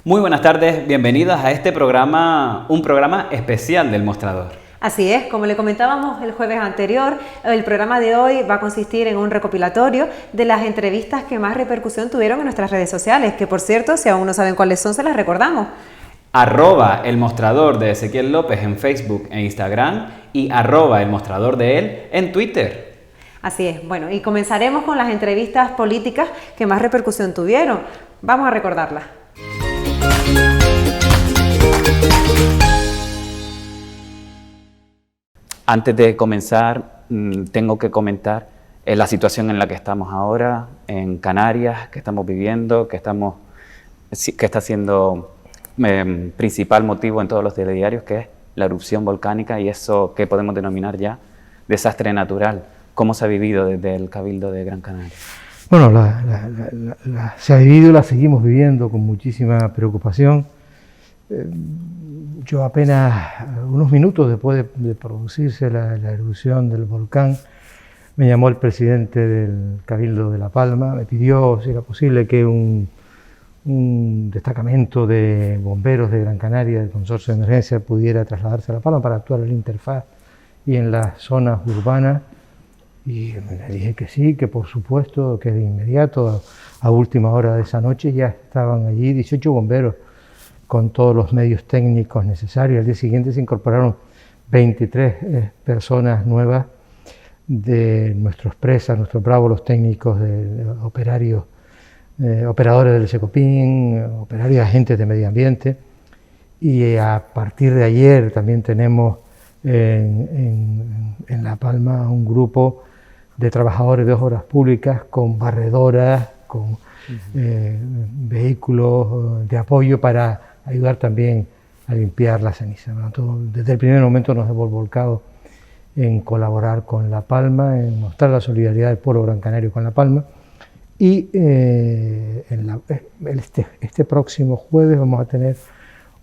Muy buenas tardes, bienvenidos a este programa, un programa especial del Mostrador. Así es, como le comentábamos el jueves anterior, el programa de hoy va a consistir en un recopilatorio de las entrevistas que más repercusión tuvieron en nuestras redes sociales, que por cierto, si aún no saben cuáles son, se las recordamos. @el mostrador de Ezequiel López en Facebook e Instagram y @el mostrador de él en Twitter. Así es, bueno, y comenzaremos con las entrevistas políticas que más repercusión tuvieron. Vamos a recordarlas. Antes de comenzar, tengo que comentar la situación en la que estamos ahora, en Canarias, que estamos viviendo, que está siendo principal motivo en todos los telediarios, que es la erupción volcánica y eso que podemos denominar ya desastre natural. ¿Cómo se ha vivido desde el Cabildo de Gran Canaria? Bueno, se ha vivido y la seguimos viviendo con muchísima preocupación. Yo apenas unos minutos después de producirse la erupción del volcán, me llamó el presidente del Cabildo de La Palma, me pidió si era posible que un destacamento de bomberos de Gran Canaria, del Consorcio de Emergencia, pudiera trasladarse a La Palma para actuar en la interfaz y en las zonas urbanas. Y le dije que sí, que por supuesto, que de inmediato, a última hora de esa noche, ya estaban allí 18 bomberos con todos los medios técnicos necesarios. Al día siguiente se incorporaron 23 personas nuevas de nuestros presas, nuestros bravos, los técnicos operadores del Secopin, operarios agentes de medio ambiente. Y a partir de ayer también tenemos en La Palma un grupo de trabajadores de obras públicas con barredoras, con vehículos de apoyo para ayudar también a limpiar la ceniza. Desde el primer momento nos hemos volcado en colaborar con La Palma, en mostrar la solidaridad del pueblo gran canario con La Palma. Y este próximo jueves vamos a tener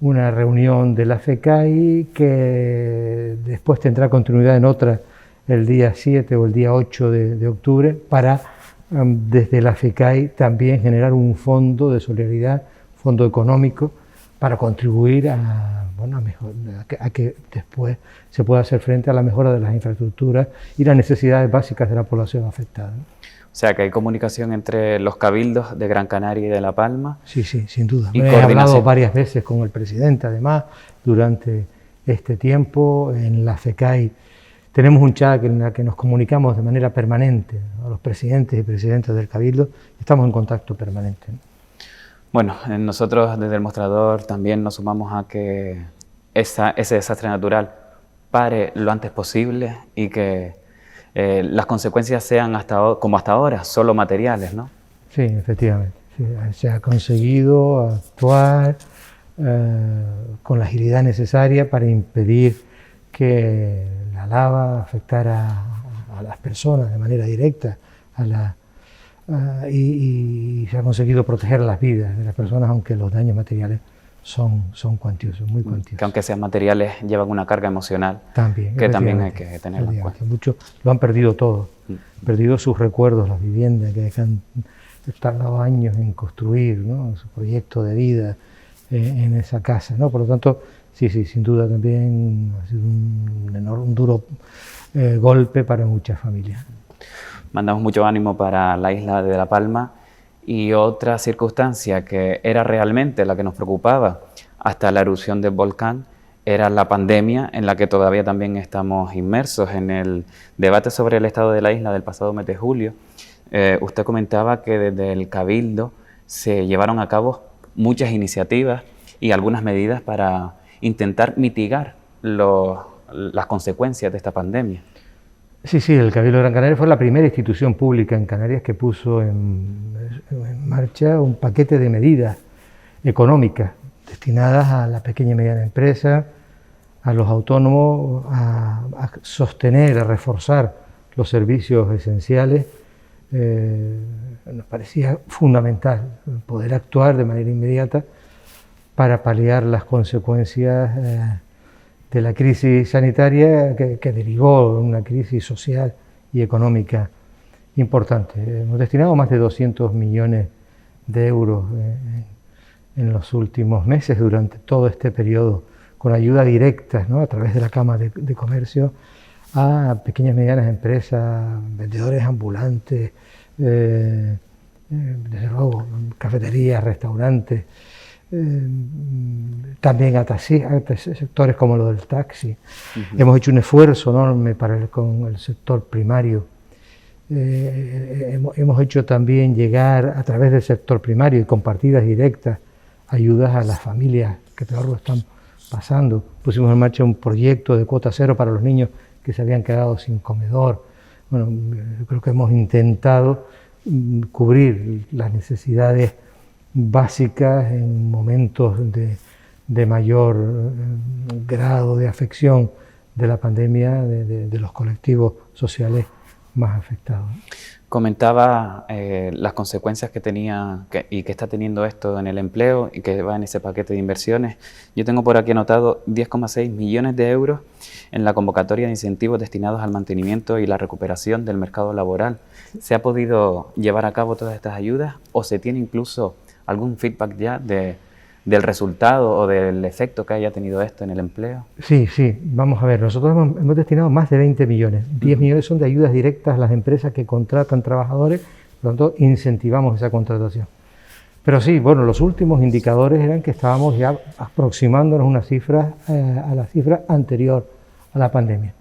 una reunión de la FECAI que después tendrá continuidad en otra el día 7 o el día 8 de octubre para desde la FECAI también generar un fondo de solidaridad, fondo económico para contribuir a que después se pueda hacer frente a la mejora de las infraestructuras y las necesidades básicas de la población afectada. O sea, que hay comunicación entre los cabildos de Gran Canaria y de La Palma. Sí, sin duda. He hablado varias veces con el presidente, además, durante este tiempo. En la FECAI tenemos un chat en el que nos comunicamos de manera permanente a los presidentes y presidentes del cabildo. Estamos en contacto permanente. Bueno, nosotros desde el Mostrador también nos sumamos a que ese desastre natural pare lo antes posible y que las consecuencias sean como hasta ahora, solo materiales, ¿no? Sí, efectivamente. Sí, se ha conseguido actuar con la agilidad necesaria para impedir que la lava afectara a las personas de manera directa, y se ha conseguido proteger las vidas de las personas, aunque los daños materiales son cuantiosos, muy cuantiosos. Que aunque sean materiales, llevan una carga emocional también, que también hay que tener en cuenta. Muchos lo han perdido todo, han perdido sus recuerdos, las viviendas que han tardado años en construir, ¿no? Su proyecto de vida en esa casa, ¿no? Por lo tanto, sí, sin duda también ha sido un duro golpe para muchas familias. Mandamos mucho ánimo para la isla de La Palma. Y otra circunstancia que era realmente la que nos preocupaba hasta la erupción del volcán era la pandemia en la que todavía también estamos inmersos. En el debate sobre el estado de la isla del pasado mes de julio, usted comentaba que desde el Cabildo se llevaron a cabo muchas iniciativas y algunas medidas para intentar mitigar las consecuencias de esta pandemia. Sí, el Cabildo de Gran Canaria fue la primera institución pública en Canarias que puso en marcha un paquete de medidas económicas destinadas a la pequeña y mediana empresa, a los autónomos, a sostener, a reforzar los servicios esenciales. Nos parecía fundamental poder actuar de manera inmediata para paliar las consecuencias de la crisis sanitaria que derivó en una crisis social y económica importante. Hemos destinado más de 200 millones de euros en los últimos meses, durante todo este periodo, con ayuda directa, ¿no?, a través de la Cámara de Comercio, a pequeñas y medianas empresas, vendedores ambulantes, desde luego cafeterías, restaurantes, también a sectores como lo del taxi. Hemos hecho un esfuerzo enorme con el sector primario. Hemos hecho también llegar a través del sector primario y con partidas directas ayudas a las familias que peor lo están pasando. Pusimos en marcha un proyecto de cuota cero para los niños que se habían quedado sin comedor. Bueno, yo creo que hemos intentado cubrir las necesidades básicas en momentos de mayor grado de afección de la pandemia, de los colectivos sociales más afectados. Comentaba las consecuencias que tenía y que está teniendo esto en el empleo y que va en ese paquete de inversiones. Yo tengo por aquí anotado 10,6 millones de euros en la convocatoria de incentivos destinados al mantenimiento y la recuperación del mercado laboral. ¿Se ha podido llevar a cabo todas estas ayudas o se tiene incluso algún feedback ya del resultado o del efecto que haya tenido esto en el empleo? Sí, vamos a ver, nosotros hemos destinado más de 20 millones. 10 millones son de ayudas directas a las empresas que contratan trabajadores, por lo tanto incentivamos esa contratación. Pero sí, bueno, los últimos indicadores eran que estábamos ya aproximándonos a una cifra, a la cifra anterior a la pandemia.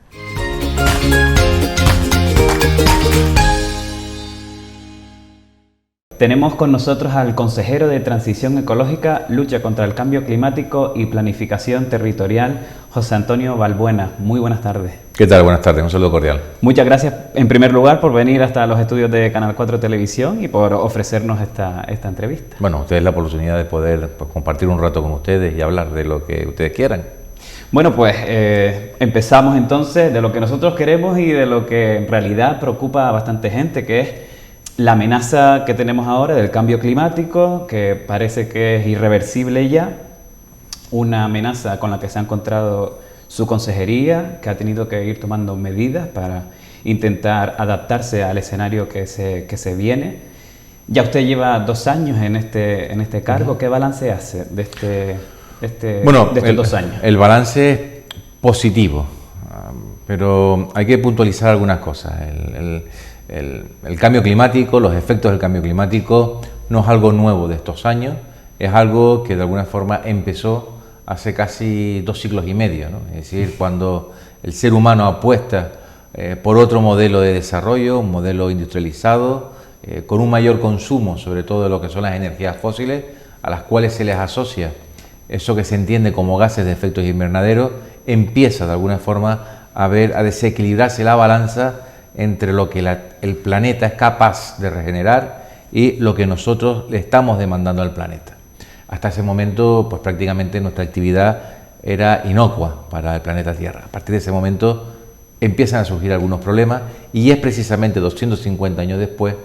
Tenemos con nosotros al consejero de Transición Ecológica, Lucha contra el Cambio Climático y Planificación Territorial, José Antonio Balbuena. Muy buenas tardes. ¿Qué tal? Buenas tardes, un saludo cordial. Muchas gracias, en primer lugar, por venir hasta los estudios de Canal 4 Televisión y por ofrecernos esta entrevista. Bueno, ustedes la oportunidad de poder compartir un rato con ustedes y hablar de lo que ustedes quieran. Bueno, pues empezamos entonces de lo que nosotros queremos y de lo que en realidad preocupa a bastante gente, que es la amenaza que tenemos ahora del cambio climático, que parece que es irreversible ya, una amenaza con la que se ha encontrado su consejería, que ha tenido que ir tomando medidas para intentar adaptarse al escenario que se viene. Ya usted lleva 2 años en este cargo. ¿Qué balance hace de estos 2 años? El balance es positivo, pero hay que puntualizar algunas cosas. El cambio climático, los efectos del cambio climático no es algo nuevo de estos años, es algo que de alguna forma empezó hace casi 2 siglos y medio, ¿no? Es decir, cuando el ser humano apuesta por otro modelo de desarrollo, un modelo industrializado, con un mayor consumo, sobre todo de lo que son las energías fósiles, a las cuales se les asocia eso que se entiende como gases de efecto invernadero, empieza de alguna forma a desequilibrarse la balanza entre lo que el planeta es capaz de regenerar y lo que nosotros le estamos demandando al planeta. Hasta ese momento, pues prácticamente nuestra actividad era inocua para el planeta Tierra. A partir de ese momento empiezan a surgir algunos problemas y es precisamente 250 años después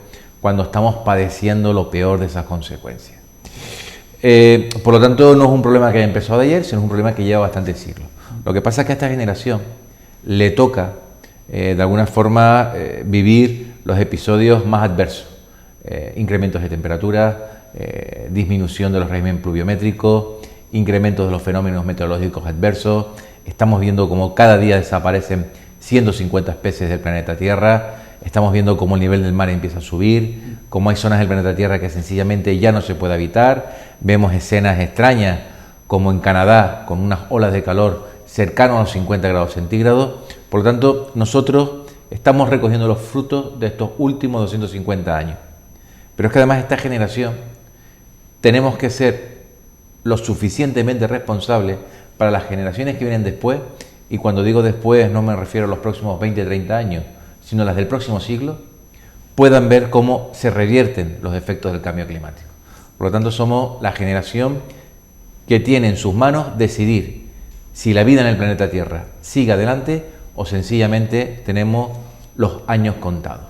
cuando estamos padeciendo lo peor de esas consecuencias. Por lo tanto, no es un problema que haya empezado de ayer, sino es un problema que lleva bastantes siglos. Lo que pasa es que a esta generación le toca de alguna forma vivir los episodios más adversos, incrementos de temperatura, disminución de los regímenes pluviométricos, incrementos de los fenómenos meteorológicos adversos. Estamos viendo cómo cada día desaparecen 150 especies del planeta Tierra, estamos viendo cómo el nivel del mar empieza a subir, cómo hay zonas del planeta Tierra que sencillamente ya no se puede habitar, vemos escenas extrañas como en Canadá con unas olas de calor cercanas a los 50 grados centígrados. Por lo tanto, nosotros estamos recogiendo los frutos de estos últimos 250 años. Pero es que además esta generación tenemos que ser lo suficientemente responsables para las generaciones que vienen después, y cuando digo después no me refiero a los próximos 20, 30 años, sino las del próximo siglo, puedan ver cómo se revierten los efectos del cambio climático. Por lo tanto, somos la generación que tiene en sus manos decidir si la vida en el planeta Tierra sigue adelante o sencillamente tenemos los años contados.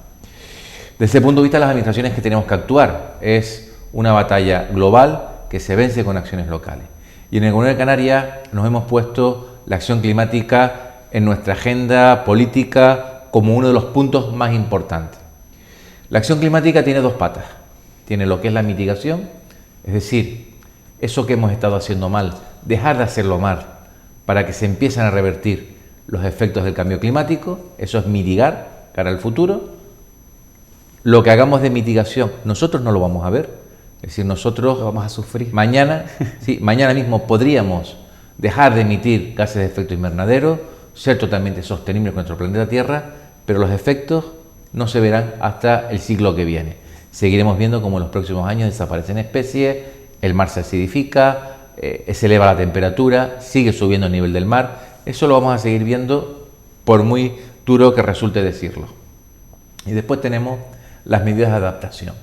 Desde ese punto de vista, las administraciones que tenemos que actuar es una batalla global que se vence con acciones locales. Y en el Gobierno de Canarias nos hemos puesto la acción climática en nuestra agenda política como uno de los puntos más importantes. La acción climática tiene 2 patas. Tiene lo que es la mitigación, es decir, eso que hemos estado haciendo mal, dejar de hacerlo mal, para que se empiecen a revertir los efectos del cambio climático. Eso es mitigar cara al futuro. Lo que hagamos de mitigación, nosotros no lo vamos a ver. Es decir, nosotros Lo vamos a sufrir. mañana, sí, mañana mismo podríamos dejar de emitir gases de efecto invernadero, ser totalmente sostenibles con nuestro planeta Tierra, pero los efectos no se verán hasta el siglo que viene. Seguiremos viendo cómo en los próximos años desaparecen especies, el mar se acidifica, se eleva la temperatura, sigue subiendo el nivel del mar. Eso lo vamos a seguir viendo por muy duro que resulte decirlo. Y después tenemos las medidas de adaptación.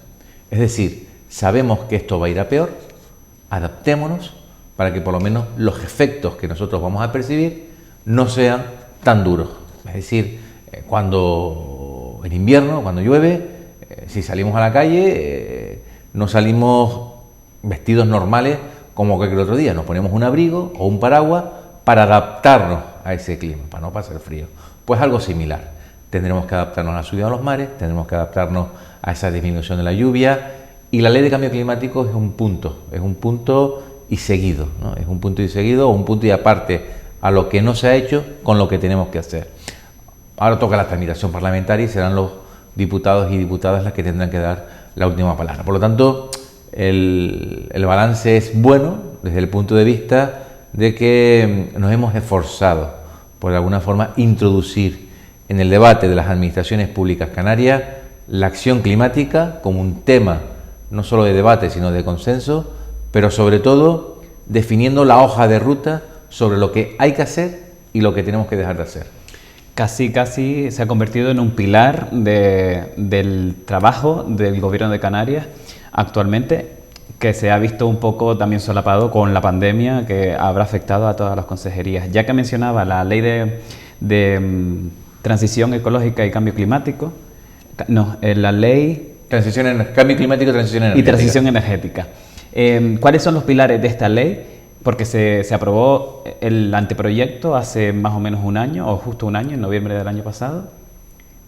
Es decir, sabemos que esto va a ir a peor, adaptémonos para que por lo menos los efectos que nosotros vamos a percibir no sean tan duros. Es decir, cuando en invierno, cuando llueve, si salimos a la calle, no salimos vestidos normales como cualquier otro día, nos ponemos un abrigo o un paraguas para adaptarnos a ese clima, para no pasar frío. Pues algo similar, tendremos que adaptarnos a la subida de los mares, tendremos que adaptarnos a esa disminución de la lluvia, y la ley de cambio climático es un punto y seguido, ¿no? Es un punto y seguido o un punto y aparte a lo que no se ha hecho con lo que tenemos que hacer. Ahora toca la tramitación parlamentaria y serán los diputados y diputadas las que tendrán que dar la última palabra. Por lo tanto, el balance es bueno desde el punto de vista de que nos hemos esforzado por de alguna forma introducir en el debate de las administraciones públicas canarias la acción climática como un tema no solo de debate sino de consenso, pero sobre todo definiendo la hoja de ruta sobre lo que hay que hacer y lo que tenemos que dejar de hacer. Casi se ha convertido en un pilar del trabajo del Gobierno de Canarias actualmente, que se ha visto un poco también solapado con la pandemia que habrá afectado a todas las consejerías. Ya que mencionaba la ley de transición ecológica y cambio climático, la ley... Cambio climático y transición energética. Y transición energética. ¿Cuáles son los pilares de esta ley? Porque se aprobó el anteproyecto hace más o menos un año, o justo un año, en noviembre del año pasado.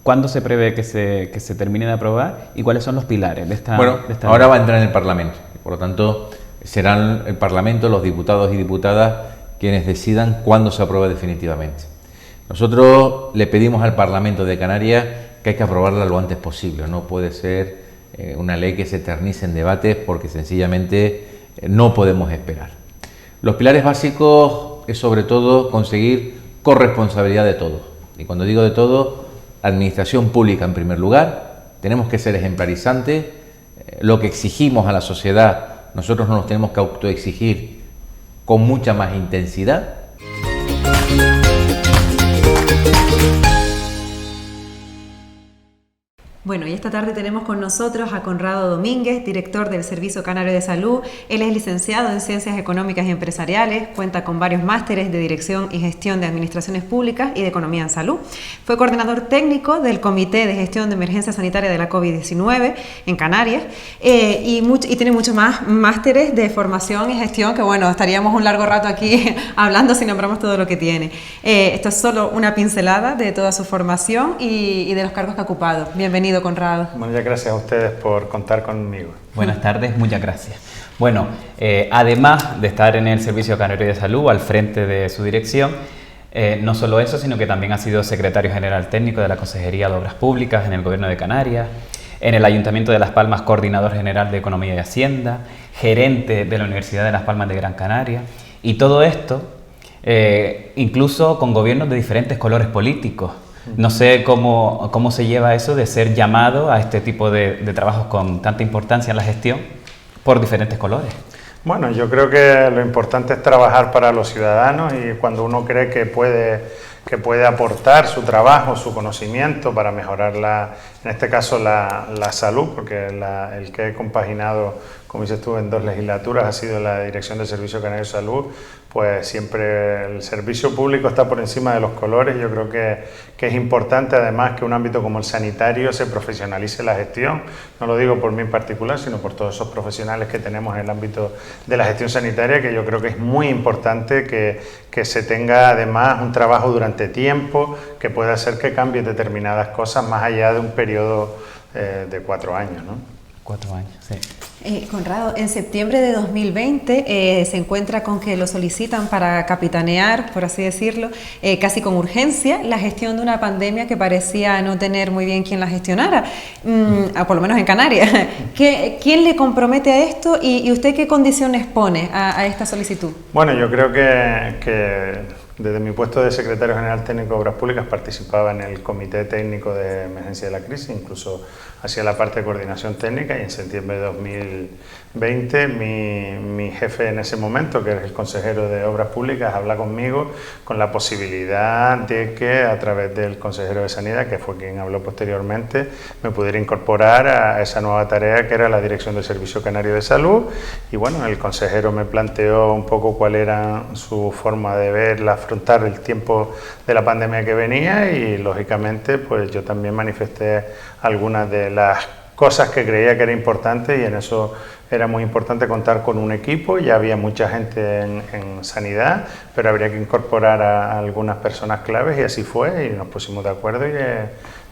¿Cuándo se prevé que se termine de aprobar? ¿Y cuáles son los pilares de esta ahora ley? va a entrar en el Parlamento. Por lo tanto, serán el Parlamento, los diputados y diputadas, quienes decidan cuándo se aprueba definitivamente. Nosotros le pedimos al Parlamento de Canarias que hay que aprobarla lo antes posible. No puede ser una ley que se eternice en debates porque sencillamente no podemos esperar. Los pilares básicos es sobre todo conseguir corresponsabilidad de todos. Y cuando digo de todo, administración pública en primer lugar, tenemos que ser ejemplarizantes. Lo que exigimos a la sociedad, nosotros no nos tenemos que autoexigir con mucha más intensidad. Bueno, y esta tarde tenemos con nosotros a Conrado Domínguez, director del Servicio Canario de Salud. Él es licenciado en Ciencias Económicas y Empresariales, cuenta con varios másteres de Dirección y Gestión de Administraciones Públicas y de Economía en Salud. Fue coordinador técnico del Comité de Gestión de Emergencia Sanitaria de la COVID-19 en Canarias y tiene muchos más másteres de formación y gestión que, bueno, estaríamos un largo rato aquí hablando si nombramos todo lo que tiene. Esto es solo una pincelada de toda su formación y de los cargos que ha ocupado. Bienvenido, Conrado. Muchas gracias a ustedes por contar conmigo. Buenas tardes, muchas gracias. Bueno, además de estar en el Servicio Canario de Salud al frente de su dirección, no solo eso, sino que también ha sido secretario general técnico de la Consejería de Obras Públicas en el Gobierno de Canarias, en el Ayuntamiento de Las Palmas, coordinador general de Economía y Hacienda, gerente de la Universidad de Las Palmas de Gran Canaria, y todo esto incluso con gobiernos de diferentes colores políticos. No sé cómo se lleva eso de ser llamado a este tipo de trabajos con tanta importancia en la gestión por diferentes colores. Bueno, yo creo que lo importante es trabajar para los ciudadanos y cuando uno cree que puede aportar su trabajo, su conocimiento para mejorar en este caso la salud, porque el que he compaginado, como dices tú, en 2 legislaturas ha sido la Dirección del Servicio Canario de Salud, pues siempre el servicio público está por encima de los colores. Yo creo que es importante además que un ámbito como el sanitario se profesionalice la gestión, no lo digo por mí en particular, sino por todos esos profesionales que tenemos en el ámbito de la gestión sanitaria, que yo creo que es muy importante que se tenga además un trabajo durante tiempo que pueda hacer que cambie determinadas cosas más allá de un periodo de 4 años, ¿no? 4 años, sí. Conrado, en septiembre de 2020 se encuentra con que lo solicitan para capitanear, por así decirlo, casi con urgencia, la gestión de una pandemia que parecía no tener muy bien quien la gestionara, por lo menos en Canarias. ¿Quién le compromete a esto y usted qué condiciones pone a esta solicitud? Bueno, yo creo que desde mi puesto de secretario general técnico de Obras Públicas participaba en el Comité Técnico de Emergencia de la Crisis, incluso hacía la parte de coordinación técnica, y en septiembre de 2020 mi jefe en ese momento, que era el consejero de Obras Públicas, habla conmigo con la posibilidad de que a través del consejero de Sanidad, que fue quien habló posteriormente, me pudiera incorporar a esa nueva tarea que era la dirección del Servicio Canario de Salud. Y bueno, el consejero me planteó un poco cuál era su forma de ver, afrontar el tiempo de la pandemia que venía, y lógicamente pues yo también manifesté algunas de las cosas que creía que era importante, y en eso era muy importante contar con un equipo. Ya había mucha gente en sanidad, pero habría que incorporar a algunas personas claves, y así fue, y nos pusimos de acuerdo y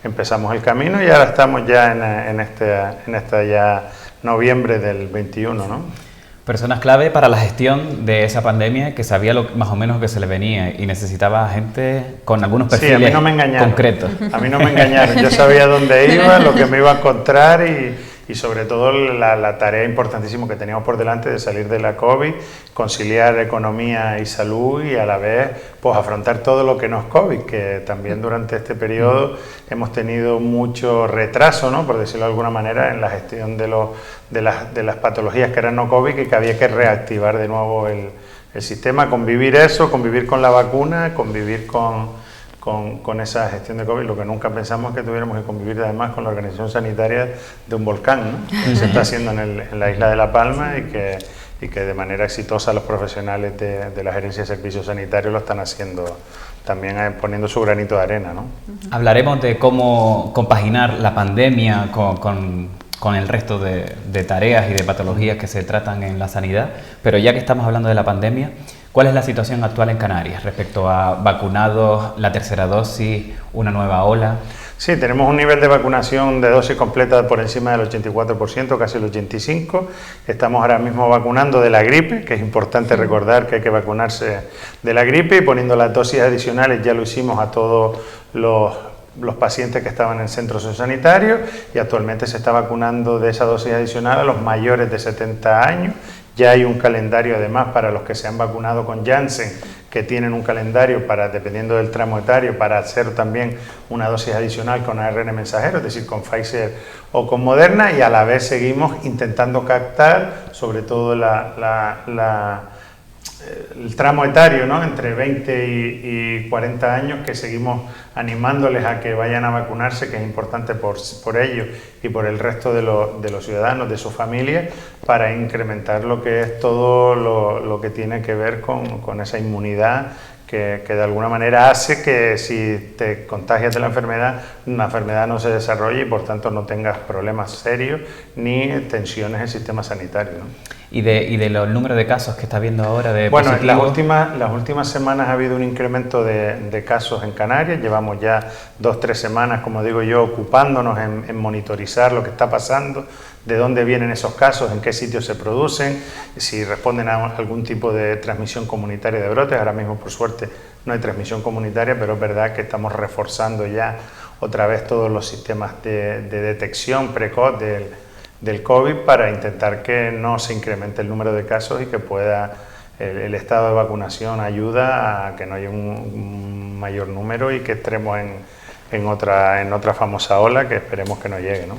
empezamos el camino, y ahora estamos ya en esta ya noviembre del 21, ¿no? Personas clave para la gestión de esa pandemia, que sabía más o menos que se le venía y necesitaba gente con algunos perfiles sí, a mí no me engañaron. Concretos. A mí no me engañaron, yo sabía dónde iba, lo que me iba a encontrar, y sobre todo la tarea importantísima que teníamos por delante de salir de la COVID, conciliar economía y salud, y a la vez pues afrontar todo lo que no es COVID, que también durante este periodo hemos tenido mucho retraso, ¿no?, por decirlo de alguna manera, en la gestión de las patologías que eran no COVID, y que había que reactivar de nuevo el sistema, convivir con la vacuna, convivir con esa gestión de COVID. Lo que nunca pensamos es que tuviéramos que convivir además con la organización sanitaria de un volcán, ¿no?, que se está haciendo en la isla de La Palma, y que de manera exitosa los profesionales de la Gerencia de Servicios Sanitarios lo están haciendo, también poniendo su granito de arena, ¿no? Hablaremos de cómo compaginar la pandemia con el resto de tareas y de patologías que se tratan en la sanidad, pero ya que estamos hablando de la pandemia, ¿cuál es la situación actual en Canarias respecto a vacunados, la tercera dosis, una nueva ola? Sí, tenemos un nivel de vacunación de dosis completa por encima del 84%, casi el 85%. Estamos ahora mismo vacunando de la gripe, que es importante recordar que hay que vacunarse de la gripe, y poniendo las dosis adicionales. Ya lo hicimos a todos los pacientes que estaban en centros sanitarios, y actualmente se está vacunando de esa dosis adicional a los mayores de 70 años. Ya hay un calendario además para los que se han vacunado con Janssen, que tienen un calendario para, dependiendo del tramo etario, para hacer también una dosis adicional con ARN mensajero, es decir, con Pfizer o con Moderna, y a la vez seguimos intentando captar sobre todo el tramo etario, ¿no?, entre 20 y 40 años, que seguimos animándoles a que vayan a vacunarse, que es importante por ellos y por el resto de los ciudadanos, de sus familias, para incrementar lo que es todo lo que tiene que ver con esa inmunidad que de alguna manera hace que si te contagias de la enfermedad no se desarrolle, y por tanto no tengas problemas serios ni tensiones en el sistema sanitario, ¿no? ¿Y de los números de casos que está habiendo ahora de Bueno, positivos? las últimas semanas ha habido un incremento de casos en Canarias. Llevamos ya 2-3 semanas, como digo yo, ocupándonos en monitorizar lo que está pasando, de dónde vienen esos casos, en qué sitios se producen, si responden a algún tipo de transmisión comunitaria de brotes. Ahora mismo, por suerte, no hay transmisión comunitaria, pero es verdad que estamos reforzando ya otra vez todos los sistemas de detección precoz del COVID, para intentar que no se incremente el número de casos, y que pueda el estado de vacunación ayuda a que no haya un mayor número, y que entremos en otra famosa ola que esperemos que no llegue, ¿no?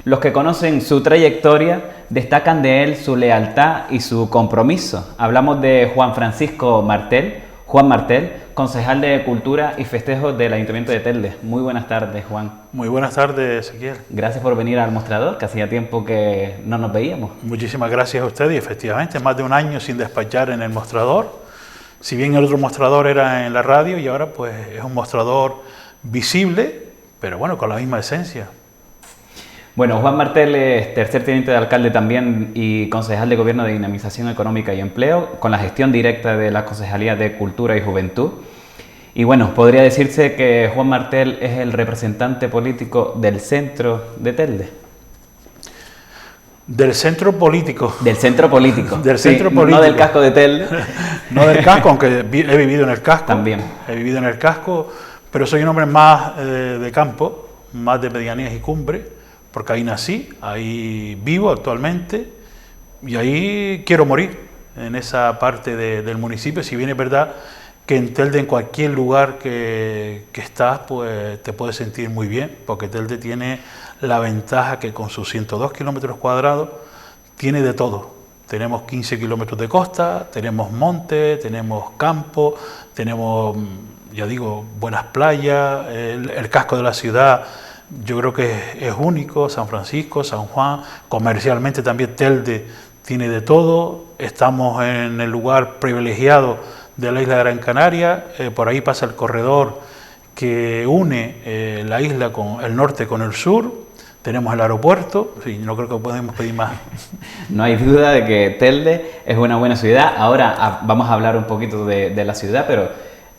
Los que conocen su trayectoria destacan de él su lealtad y su compromiso. Hablamos de Juan Francisco Martel, Juan Martel, concejal de Cultura y Festejos del Ayuntamiento de Telde. Muy buenas tardes, Juan. Muy buenas tardes, Ezequiel. Gracias por venir al mostrador, que hacía tiempo que no nos veíamos. Muchísimas gracias a usted, y efectivamente más de un año sin despachar en el mostrador. Si bien el otro mostrador era en la radio, y ahora pues es un mostrador visible, pero bueno, con la misma esencia. Bueno, Juan Martel es tercer teniente de alcalde también y concejal de Gobierno de Dinamización Económica y Empleo, con la gestión directa de la Concejalía de Cultura y Juventud. Y bueno, podría decirse que Juan Martel es el representante político del centro de Telde. Del centro político. Del centro político. Del sí, centro político. No del casco de Telde. No del casco, aunque he vivido en el casco. También. He vivido en el casco, pero soy un hombre más de campo, más de medianías y cumbre, porque ahí nací, ahí vivo actualmente y ahí quiero morir, en esa parte del municipio. Si bien es verdad que en Telde, en cualquier lugar que estás, pues te puedes sentir muy bien, porque Telde tiene la ventaja que con sus 102 kilómetros cuadrados tiene de todo. Tenemos 15 kilómetros de costa, tenemos monte, tenemos campo, tenemos, ya digo, buenas playas, el casco de la ciudad yo creo que es único, San Francisco, San Juan, comercialmente también Telde tiene de todo, estamos en el lugar privilegiado de la isla de Gran Canaria, por ahí pasa el corredor que une la isla con el norte con el sur, tenemos el aeropuerto, sí, no creo que podemos pedir más. No hay duda de que Telde es una buena ciudad. Ahora vamos a hablar un poquito de la ciudad, pero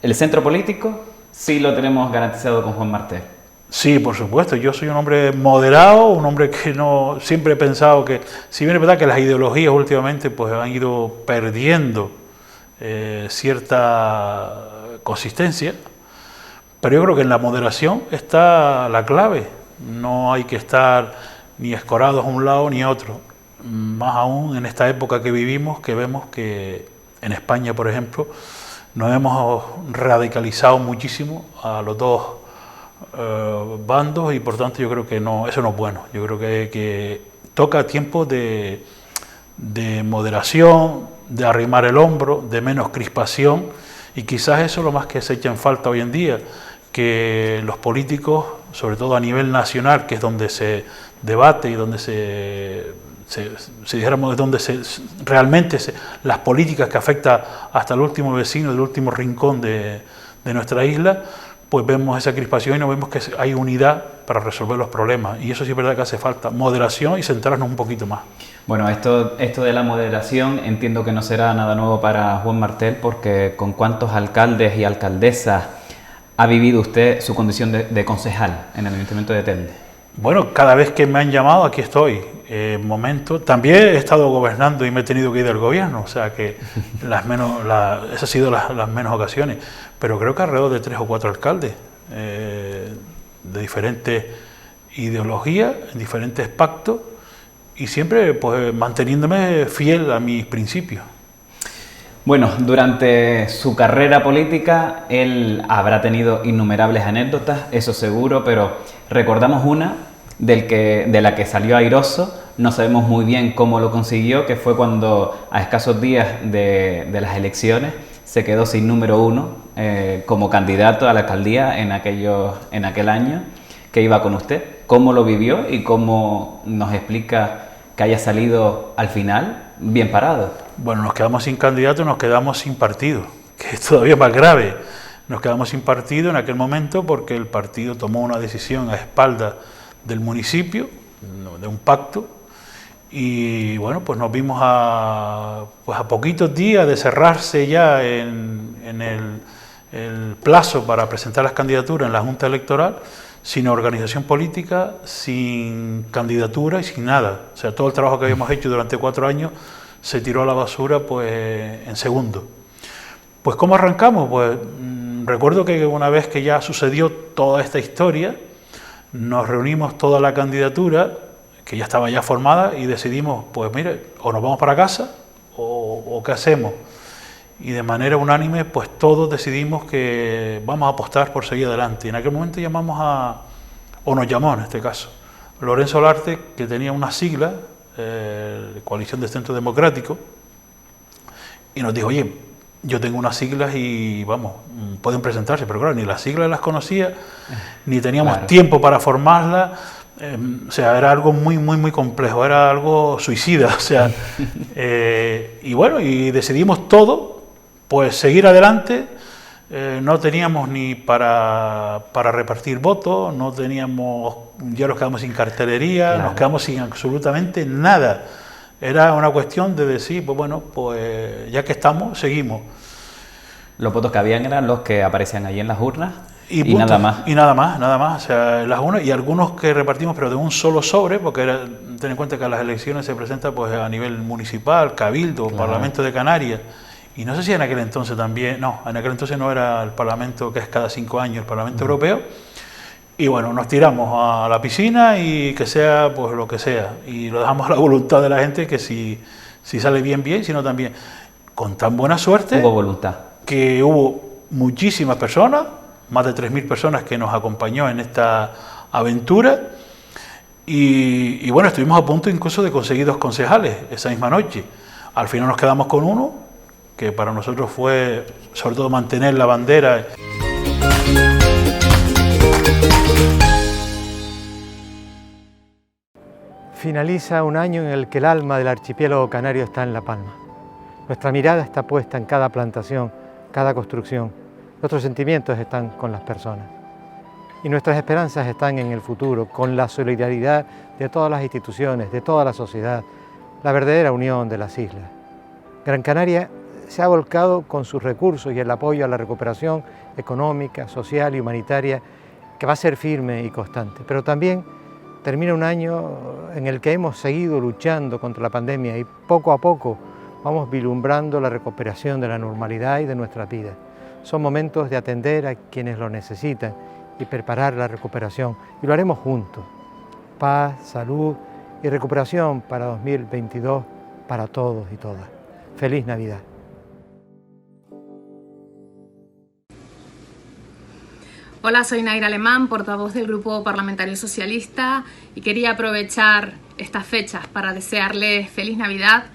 el centro político sí lo tenemos garantizado con Juan Martel. Sí, por supuesto, yo soy un hombre moderado, un hombre que no, siempre he pensado que, si bien es verdad que las ideologías últimamente pues han ido perdiendo cierta consistencia, pero yo creo que en la moderación está la clave. No hay que estar ni escorados a un lado ni a otro, más aún en esta época que vivimos, que vemos que en España, por ejemplo, nos hemos radicalizado muchísimo a los dos bandos y por tanto yo creo que no, eso no es bueno. Yo creo que toca tiempo de moderación, de arrimar el hombro, de menos crispación, y quizás eso es lo más que se echa en falta hoy en día, que los políticos, sobre todo a nivel nacional, que es donde se debate y donde dijéramos, donde realmente las políticas que afectan hasta el último vecino, del último rincón de nuestra isla, pues vemos esa crispación y no vemos que hay unidad para resolver los problemas. Y eso sí es verdad que hace falta, moderación y centrarnos un poquito más. Bueno, esto de la moderación entiendo que no será nada nuevo para Juan Martel, porque ¿con cuántos alcaldes y alcaldesas ha vivido usted su condición de concejal en el Ayuntamiento de Telde? Bueno, cada vez que me han llamado, aquí estoy. También he estado gobernando y me he tenido que ir del gobierno, o sea que esas han sido las menos ocasiones, pero creo que alrededor de 3 o 4 alcaldes de diferentes ideologías, diferentes pactos, y siempre pues manteniéndome fiel a mis principios. Bueno, durante su carrera política él habrá tenido innumerables anécdotas, eso seguro, pero recordamos una de la que salió airoso. No sabemos muy bien cómo lo consiguió, que fue cuando a escasos días de las elecciones se quedó sin número 1 como candidato a la alcaldía en aquel año que iba con usted. ¿Cómo lo vivió y cómo nos explica que haya salido al final bien parado? Bueno, nos quedamos sin candidato, nos quedamos sin partido, que es todavía más grave. Nos quedamos sin partido en aquel momento porque el partido tomó una decisión a espaldas del municipio, de un pacto, y bueno, pues nos vimos a poquitos días de cerrarse ya en el plazo para presentar las candidaturas en la Junta Electoral, sin organización política, sin candidatura y sin nada. O sea, todo el trabajo que habíamos hecho durante 4 años se tiró a la basura pues en segundo. Pues ¿cómo arrancamos? Pues recuerdo que una vez que ya sucedió toda esta historia, nos reunimos toda la candidatura, que ya estaba ya formada, y decidimos, pues mire, o nos vamos para casa o ¿qué hacemos? Y de manera unánime, pues todos decidimos que vamos a apostar por seguir adelante. Y en aquel momento nos llamó en este caso, Lorenzo Olarte, que tenía una sigla, Coalición de Centro Democrático, y nos dijo, oye, yo tengo unas siglas y vamos, pueden presentarse, pero claro, ni las siglas las conocía, ni teníamos tiempo para formarlas, o sea, era algo muy, muy, muy complejo, era algo suicida, o sea, y bueno, y decidimos todo, pues seguir adelante. No teníamos ni para repartir votos, no teníamos, ya nos quedamos sin cartelería, nos quedamos sin absolutamente nada. Era una cuestión de decir, pues bueno, pues ya que estamos, seguimos. Los votos que habían eran los que aparecían allí en las urnas y puntos, nada más. Y nada más. O sea, las urnas y algunos que repartimos, pero de un solo sobre, porque ten en cuenta que a las elecciones se presenta pues a nivel municipal, cabildo, claro, Parlamento de Canarias. Y no sé si en aquel entonces también, no, en aquel entonces no era el Parlamento que es cada 5 años, el Parlamento Europeo. Y bueno, nos tiramos a la piscina y que sea pues lo que sea. Y lo dejamos a la voluntad de la gente, que si sale bien, bien, si no también. Con tan buena suerte. Hubo voluntad. Que hubo muchísimas personas, más de 3.000 personas que nos acompañó en esta aventura. Y bueno, estuvimos a punto incluso de conseguir 2 concejales esa misma noche. Al final nos quedamos con uno, que para nosotros fue sobre todo mantener la bandera. Finaliza un año en el que el alma del archipiélago canario está en La Palma. Nuestra mirada está puesta en cada plantación, cada construcción. Nuestros sentimientos están con las personas. Y nuestras esperanzas están en el futuro, con la solidaridad de todas las instituciones, de toda la sociedad, la verdadera unión de las islas. Gran Canaria se ha volcado con sus recursos y el apoyo a la recuperación económica, social y humanitaria, que va a ser firme y constante. Pero también termina un año en el que hemos seguido luchando contra la pandemia y poco a poco vamos vislumbrando la recuperación de la normalidad y de nuestras vidas. Son momentos de atender a quienes lo necesitan y preparar la recuperación, y lo haremos juntos. Paz, salud y recuperación para 2022 para todos y todas. ¡Feliz Navidad! Hola, soy Naira Alemán, portavoz del Grupo Parlamentario Socialista, y quería aprovechar estas fechas para desearles feliz Navidad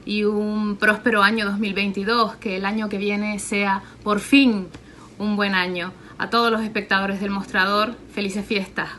y un próspero año 2022, que el año que viene sea por fin un buen año. A todos los espectadores del mostrador, felices fiestas.